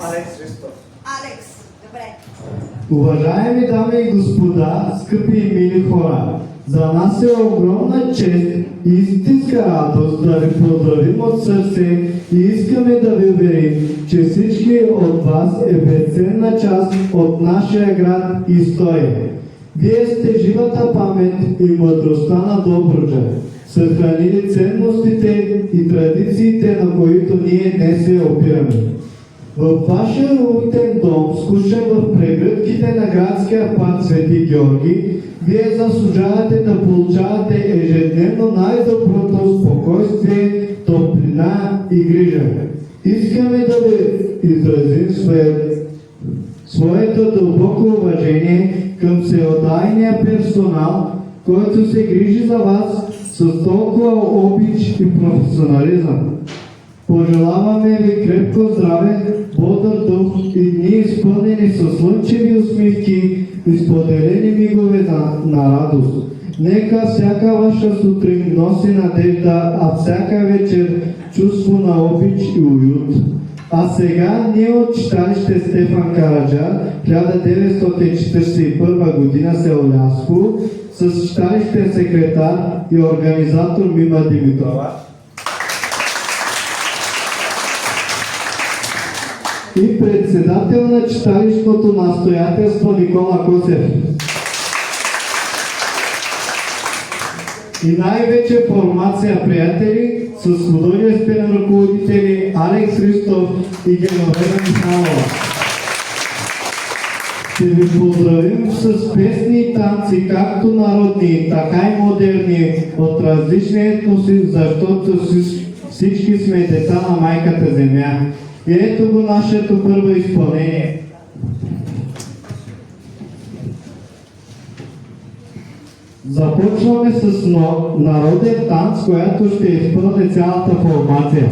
Алекс Христов. Алекс. Добре. Уважаеми дами и господа, скъпи и мили хора, за нас е огромна чест и истинска радост да ви поздравим от сърце и искаме да ви уверим, че всички от вас е безценна част от нашия град и история. Вие сте живата памет и мъдростта на Добруджа, съхранили ценностите и традициите, на които ние днес се опираме. В вашия роден дом, скучен в прегръдките на градския парк Свети Георги, вие заслужавате да получавате ежедневно най-доброто спокойствие, топлина и грижа. Искаме да ви изразим своето дълбоко уважение към всеотдайния персонал, който се грижи за вас с толкова обич и професионализъм. Пожелаваме ви крепко здраве, бодър дух и дни изпълнени с слънчеви усмивки и споделени мигове на радост. Нека всяка ваша сутрин носи надежда, а всяка вечер чувство на обич и уют. А сега ние от читалище Стефан Караджа, 1941 година, село Ляско, с читалищен секретар и организатор Мима Димитрова и председател на читалищното настоятелство Никола Косев. И най-вече формация приятели с художествени ръководители Алекс Христов и Геновева Михайлова. Ще ви поздравим с песни и танци, както народни, така и модерни, от различни етноси, защото всички сме деца на майката земя. И ето го нашето първо изпълнение. Започваме с народен танц, която ще изпълни цялата формация.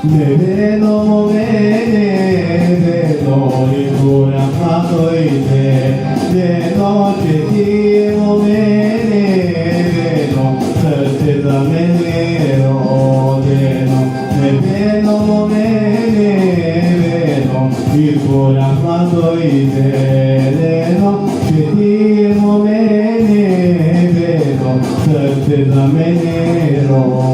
Neveno momene, vedo il cuore amato in te, de noche ti momene, vedo certezza menero, neveno momene, vedo il cuore amato in te, de noche ti momene, vedo certezza menero,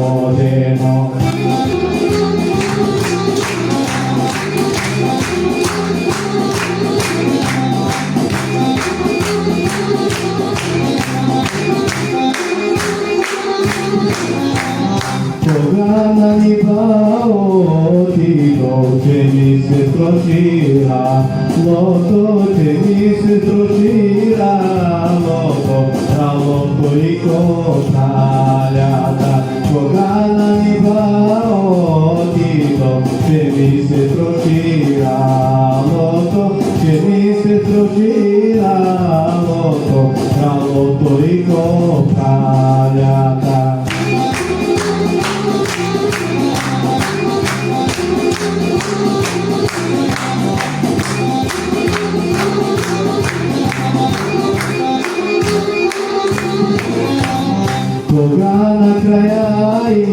Programa ni bao digo che mi se trocira, loto che mi se trocira, loto tra loto i tagliata. Programa ni bao digo che mi se trocira, loto che mi se trocira, loto tra loto i tagliata. Programa krajai,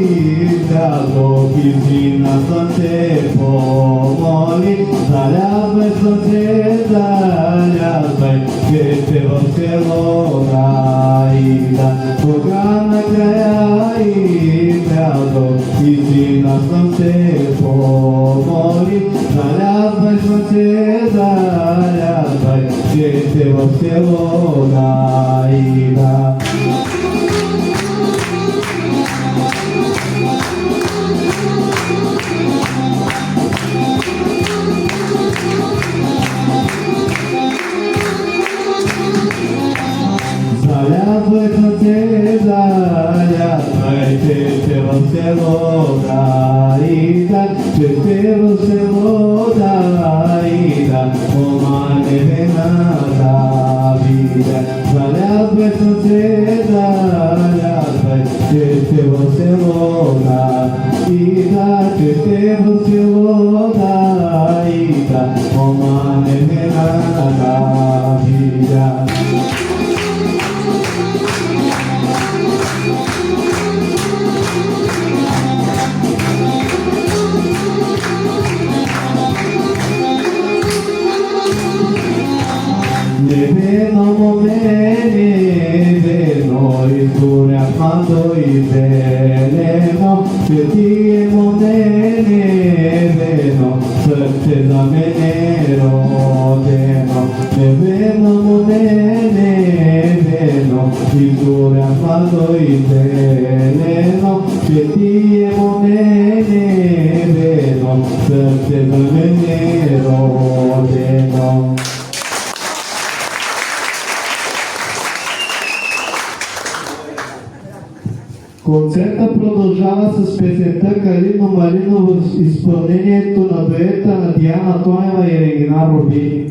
gado kizina sunce pomoli, zaljazvaj sunce, zaljazvaj, che te voselo gaida. Programa krajai, gado kizina sunce pomoli, zaljazvaj sunce, zaljazvaj, che te voselo gaida. Zaljazvaj sunce, zaljazvaj, che te voselo gaida, che te voselo gaida, omane venata vida. Zaljazvaj sunce, zaljazvaj, che te voselo gaida, che te voselo gaida, omane venata vida. Neveno momene, veno il cuore amato in veleno, che ti momene, veno certezza menero, neveno momene, veno il cuore amato in veleno, che ti momene, veno certezza menero, Концертът продължава с песента Калино Малино в изпълнението на дуета на Диана Тонева и Регина Рубини.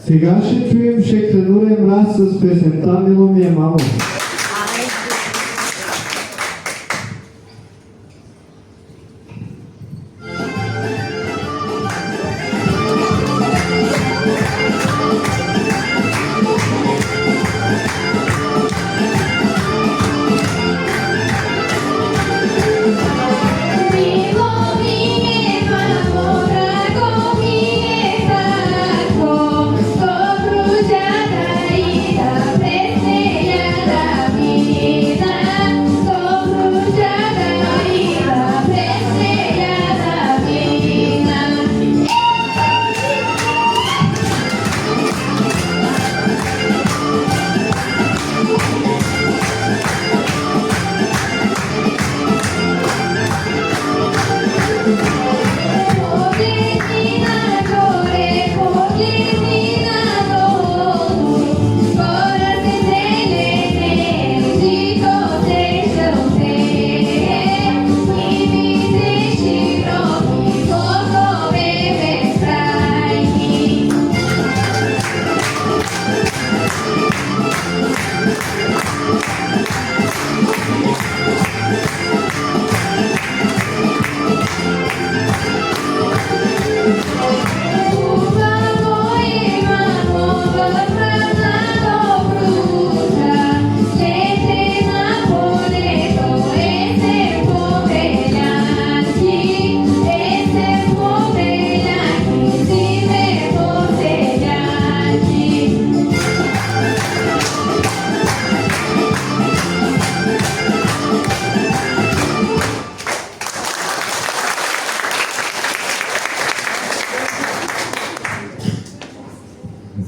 Сега ще чуем Шекленура и мраз с песента "Мило ми е, мамо".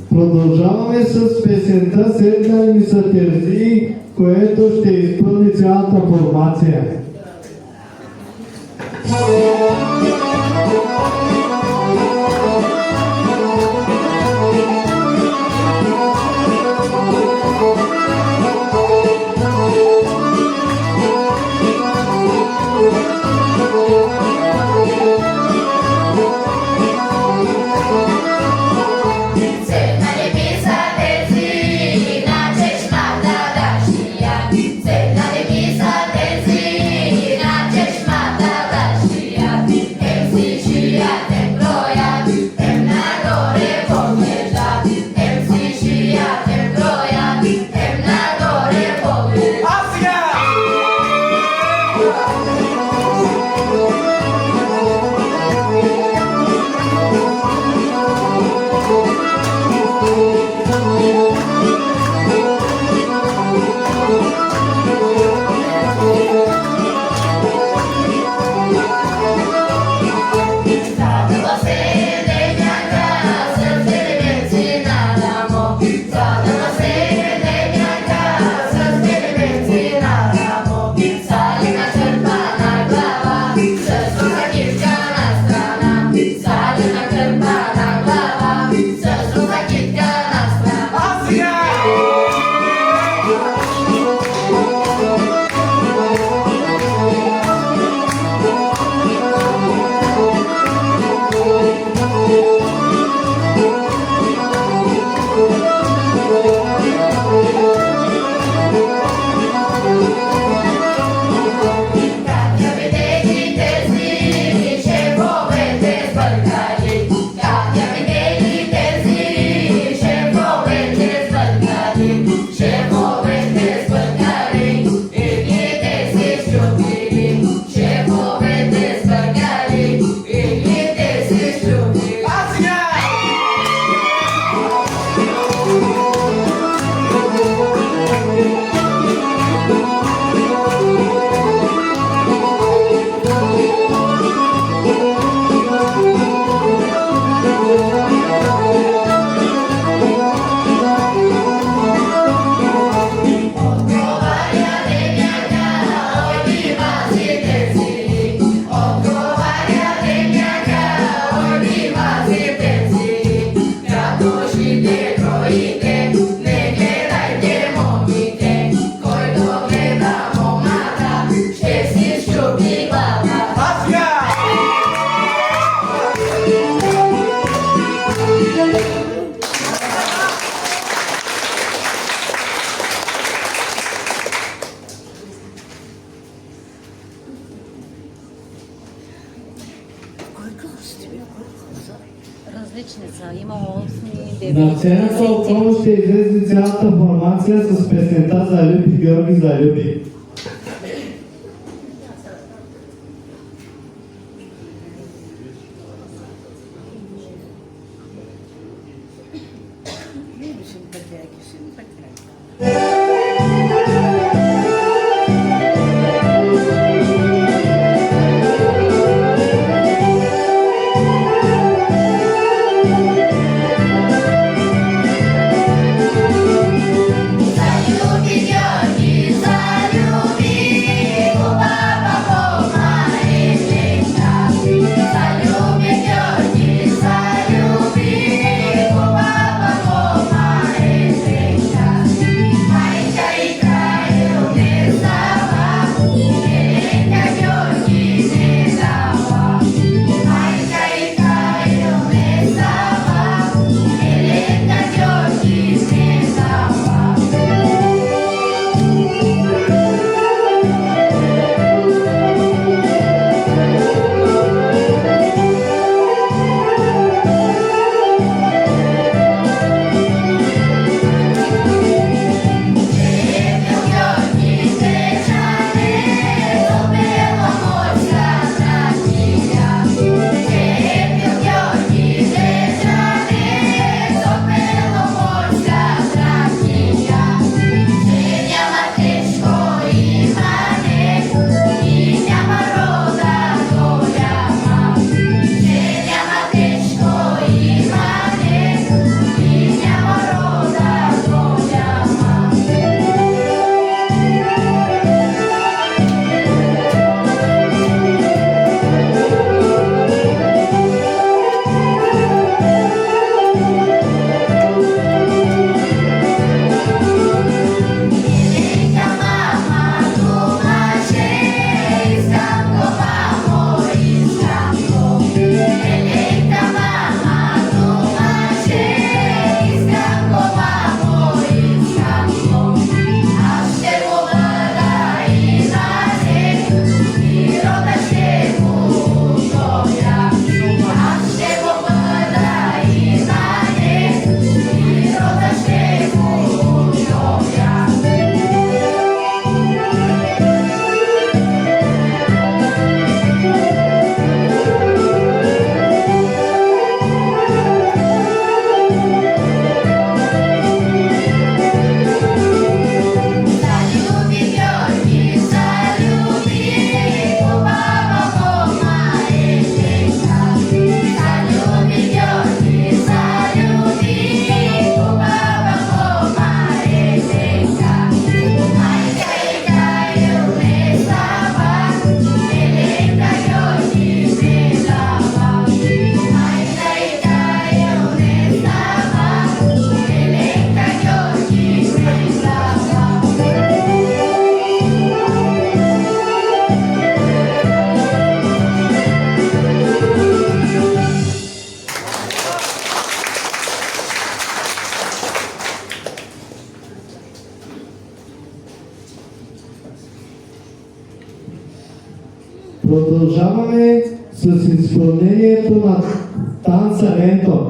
Продължаваме с песента "Седнали ми са терзи", което ще изпълни цялата формация. Седнали ми са терзи, На сцената отново ще излезе цялата формация с песента "Залюби, Георги, залюби". Продължаваме с изпълнението на танца Ленто.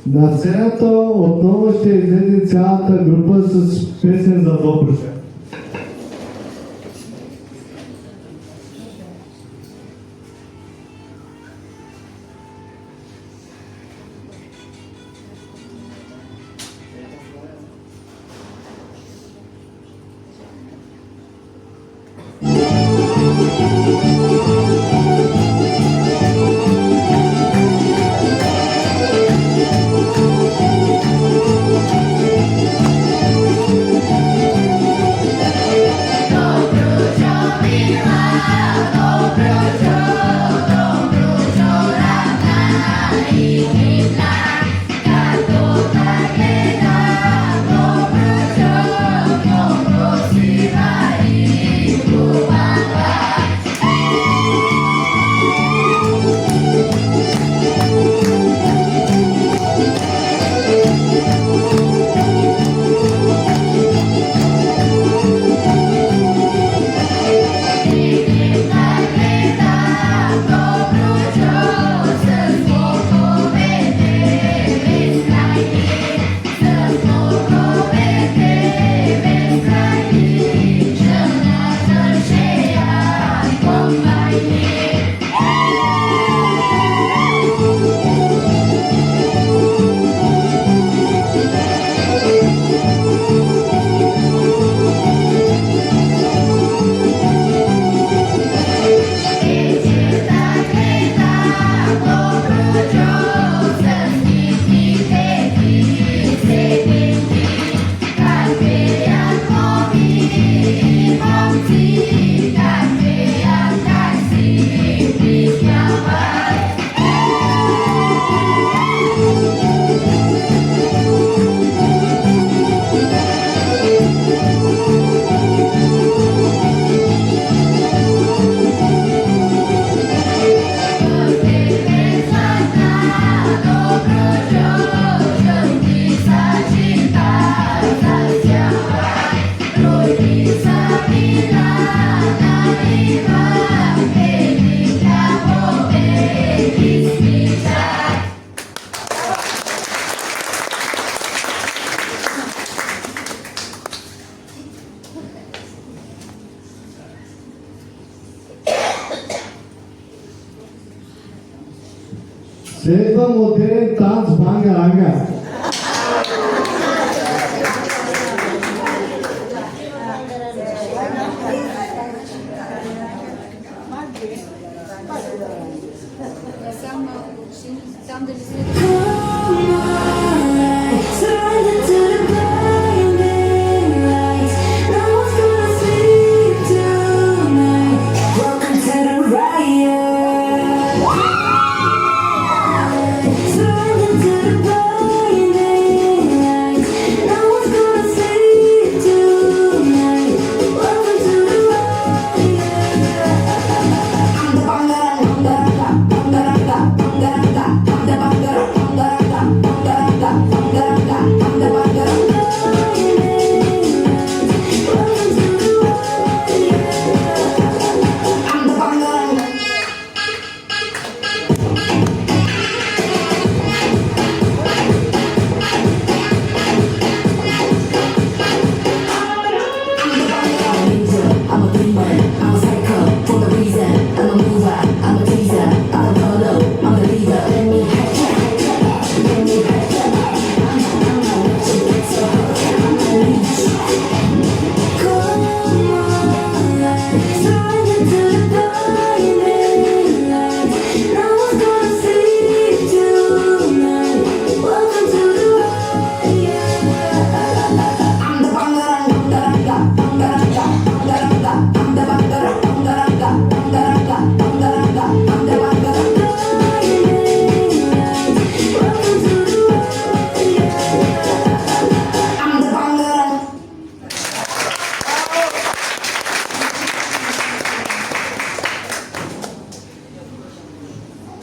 На сцената отново ще излезе цялата група с песен за Добруджа. Следва модерен танц банга-ранга. Там да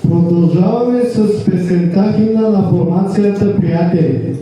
Продължаваме с песента химна на формацията Приятели.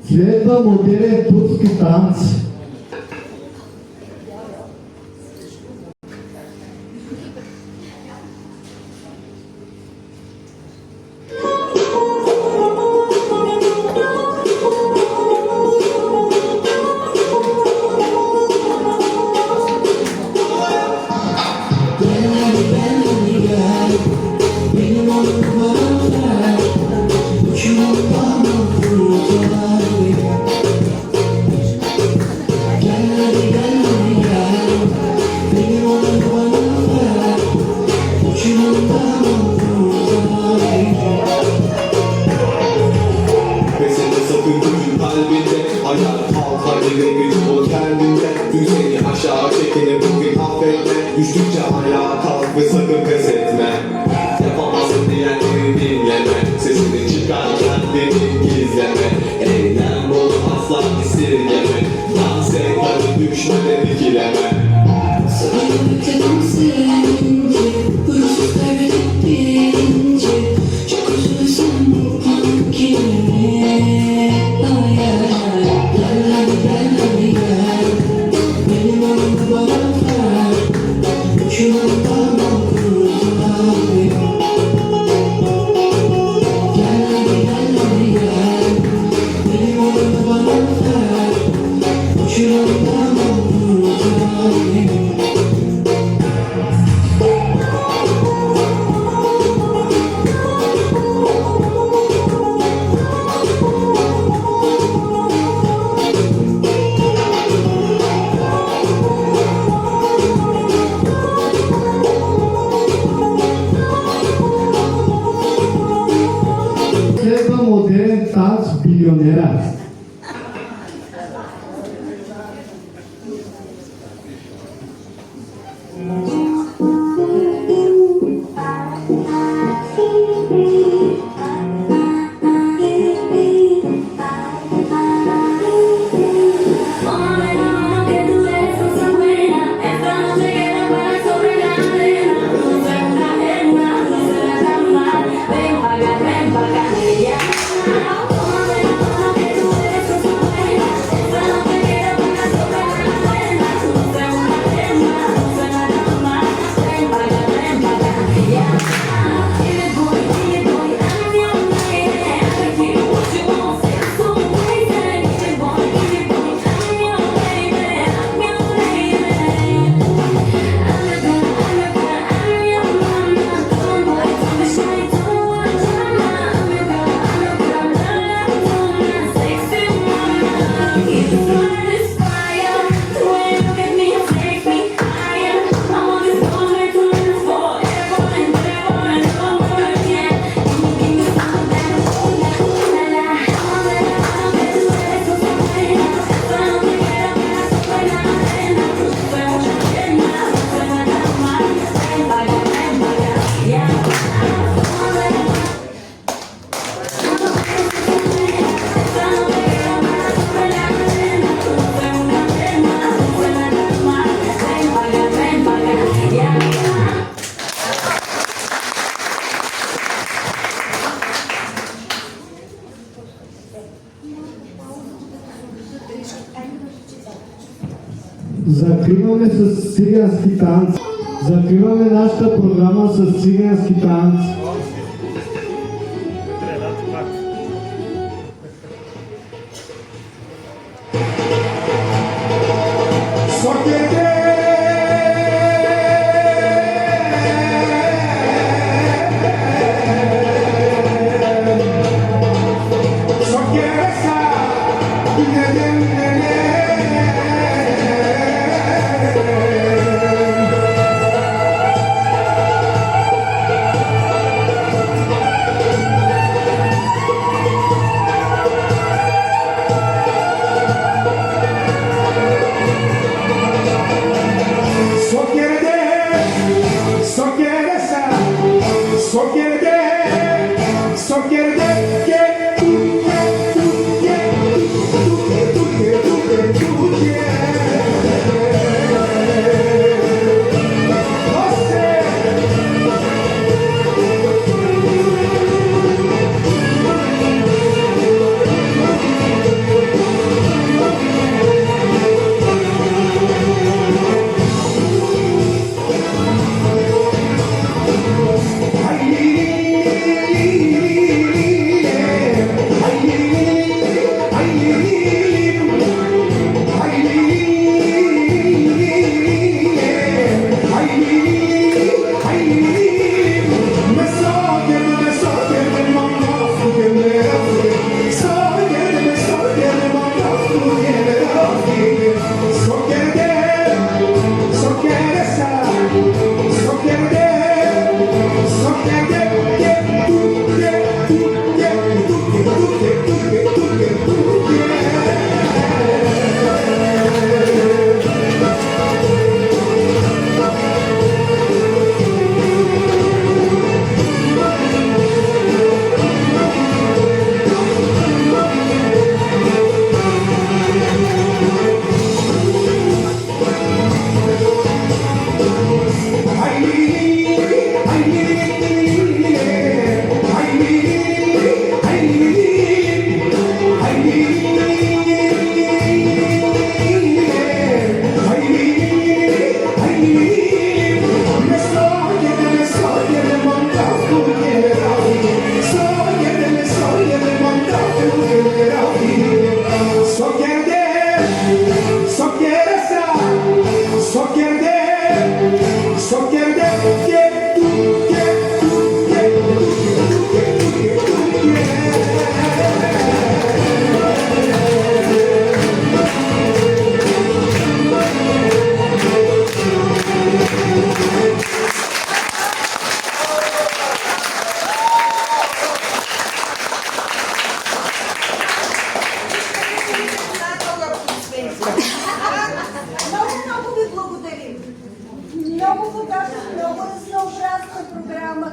Следва модерен турски танц. Mesele sakın gücün kalbinde Ayağa kalk hadi ve güç bul kendinde Dün seni aşağı çekeni bugün affetme Düştükçe ayağa kalk ve sakın pes etme Yapamazsın diyenleri dinleme Sesini çıkar kendini gizleme Eylem bol asla esirgeme Dans et hadi düşme de dikileme Sarılıkta dans edince Huysuz kaybedip bilince Çok üzülsem unutmam kendimi Hayal Gel hadi gel Benim oldu bana ver Uçurumdan kurtular Gel hadi gel Benim oldu bana ver Uçurumdan kurtular Следва модерен танц билионера. Закриваме с цигански танц. Закриваме нашата програма с цигански танц.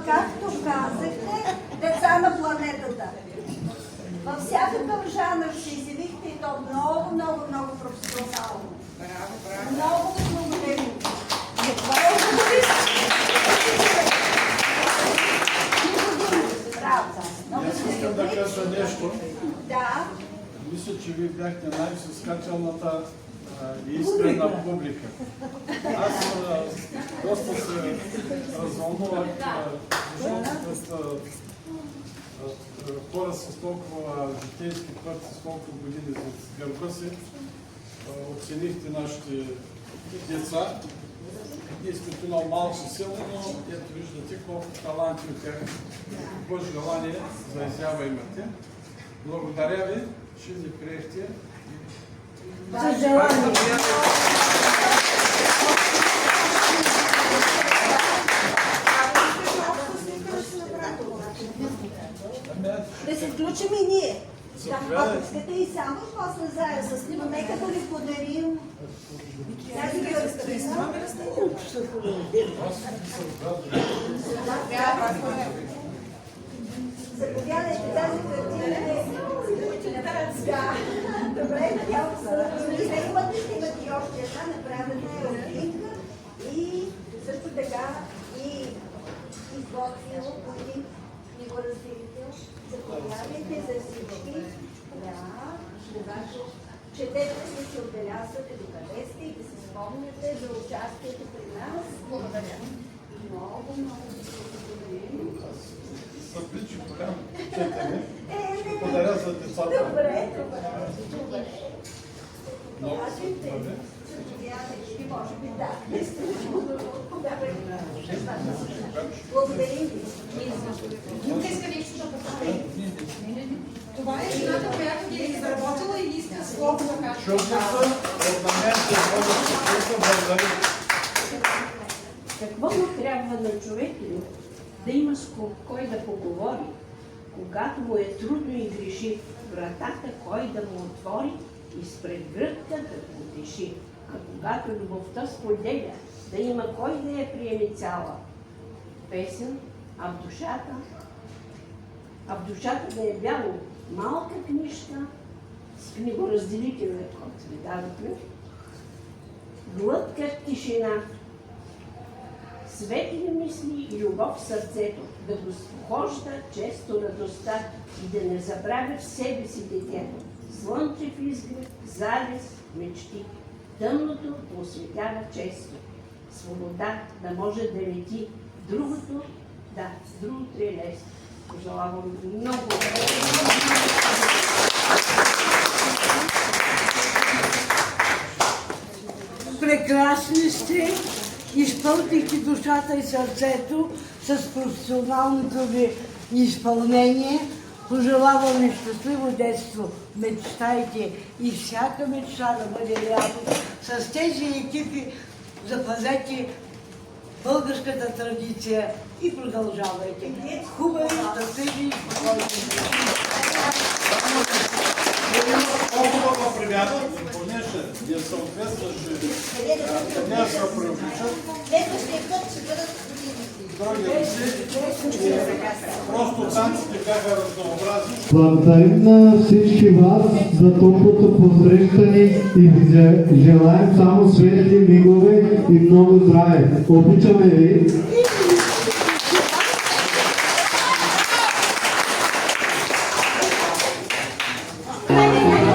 както казахте, деца на планетата. Във всякакъв жанр се изявихте и то много, много, много професионално. Много ви благодарим. Това е Искам да кажа нещо. Да. Мисля, че вие бяхте най-взискателната и искрена публика. Аз доста се развълнувах, защото хора с толкова житейски път, с толкова години за гърба си, оценихте нашите деца. Ние сме tu много малко силни, но ето виждате колко таланти от тях, какво желание за изява имате. Благодаря ви, че ни приехте. За желание. Да се включим и ние. Ако искате и само, после заедно с него, нека да ви подарим тази картина. Заповядайте, тази картина. Да, добре, надявам се. И имате и още една направена картинка и също така и изготвил един книгоразделител. Заповядайте за всички. Да, четете си, се отбелязвате докъде сте и да се спомняте за участието при нас. Благодаря. Много, много благодарим. Събличи голям четене. Благодаря за децата. Добре. Много се добре. Може би да. Благодарим ви. Тук иска нещо да повтори. Това е жената, която ги е изработила и иска слово да каже. Чудно съм, от мен ще може да се чувствам. Благодаря. Какво му трябва на човек да има с кой да поговори, когато му е трудно и греши, вратата кой да му отвори и спред гръдка да го утеши. А когато любовта споделя, да има кой да я приеме цяла. Песен, а в душата да е бяло малка книжка с книгоразделителя, който ви дадохме, глътка тишина, светли мисли и любов в сърцето, да го спохожда често радостта и да не забравя в себе си детето. Слънчев изглед, залез, мечти, тъмното да осветява често. Свобода да може да лети, другото е лесно. Пожелавам много. Прекрасни сте, изпълнихте душата и сърцето с професионалното ви изпълнение. Пожелавам ви щастливо детство. Мечтайте и всяка мечта да бъде реалност. С тези екипи запазете българската традиция и продължавайте. Хубави, щастливи и спокойни. По-хубава премяна, понеже я съответстваше, не се преобличат. Следващия път ще бъдат Просто танците бяха разнообразни. Благодарим на всички вас за топлото посрещане и ви желаем само светли мигове и много здраве. Обичаме ви! Хайде,